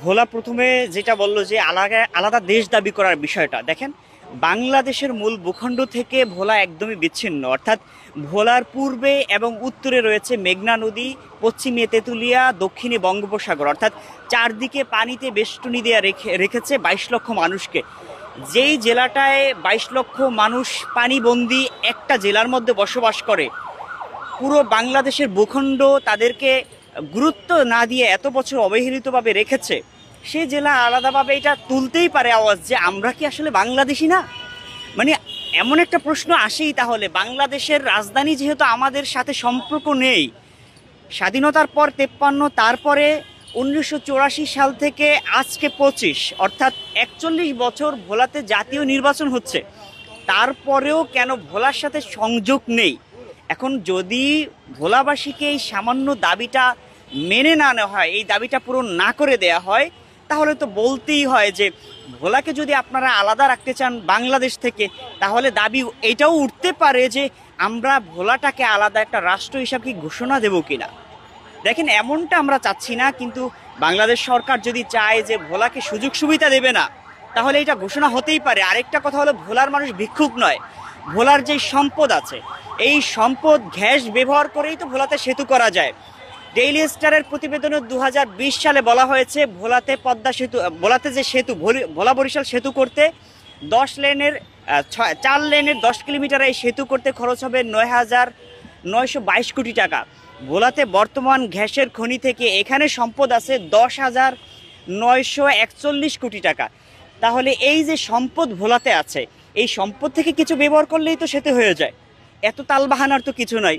ভোলা প্রথমে যেটা বললো যে আলাদা আলাদা দেশ দাবি করার বিষয়টা দেখেন, বাংলাদেশের মূল ভূখণ্ড থেকে ভোলা একদমই বিচ্ছিন্ন। অর্থাৎ ভোলার পূর্বে এবং উত্তরে রয়েছে মেঘনা নদী, পশ্চিমে তেঁতুলিয়া, দক্ষিণে বঙ্গোপসাগর। অর্থাৎ চারদিকে পানিতে বেষ্টনী দিয়ে রেখেছে 22 লক্ষ মানুষকে। যেই জেলাটায় 22 লক্ষ মানুষ পানিবন্দী একটা জেলার মধ্যে বসবাস করে, পুরো বাংলাদেশের ভূখণ্ড তাদেরকে গুরুত্ব না দিয়ে এত বছর অবহেলিতভাবে রেখেছে, সে জেলা আলাদাভাবে এটা তুলতেই পারে আওয়াজ যে আমরা কি আসলে বাংলাদেশি না। মানে এমন একটা প্রশ্ন আসেই, তাহলে বাংলাদেশের রাজধানী যেহেতু আমাদের সাথে সম্পর্ক নেই, স্বাধীনতার পর 53, তারপরে 1984 সাল থেকে আজকে 25, অর্থাৎ 41 বছর ভোলাতে জাতীয় নির্বাচন হচ্ছে, তারপরেও কেন ভোলার সাথে সংযোগ নেই? এখন যদি ভোলাবাসীকে এই সামান্য দাবিটা মেনে না নেওয়া হয়, এই দাবিটা পূরণ না করে দেয়া হয়, তাহলে তো বলতেই হয় যে ভোলাকে যদি আপনারা আলাদা রাখতে চান বাংলাদেশ থেকে, তাহলে দাবি এটাও উঠতে পারে যে আমরা ভোলাটাকে আলাদা একটা রাষ্ট্র হিসাবে কি ঘোষণা দেব কিনা। দেখেন, এমনটা আমরা চাচ্ছি না, কিন্তু বাংলাদেশ সরকার যদি চায় যে ভোলাকে সুযোগ সুবিধা দেবে না, তাহলে এটা ঘোষণা হতেই পারে। আরেকটা কথা হলো, ভোলার মানুষ ভিক্ষুক নয়। ভোলার যে সম্পদ আছে, এই সম্পদ গ্যাস ব্যবহার করেই তো ভোলাতে সেতু করা যায়। ডেইলি স্টারের প্রতিবেদনে 2020 সালে বলা হয়েছে ভোলাতে পদ্মা সেতু, ভোলাতে যে সেতু, ভোলা বরিশাল সেতু করতে 10 লেনের 4 লেনের 10 কিলোমিটার এই সেতু করতে খরচ হবে 9,922 কোটি টাকা। ভোলাতে বর্তমান গ্যাসের খনি থেকে এখানে সম্পদ আছে 10,941 কোটি টাকা। তাহলে এই যে সম্পদ ভোলাতে আছে, এই সম্পদ থেকে কিছু ব্যবহার করলেই তো সেতু হয়ে যায়, এত তালবাহানার তো কিছু নয়।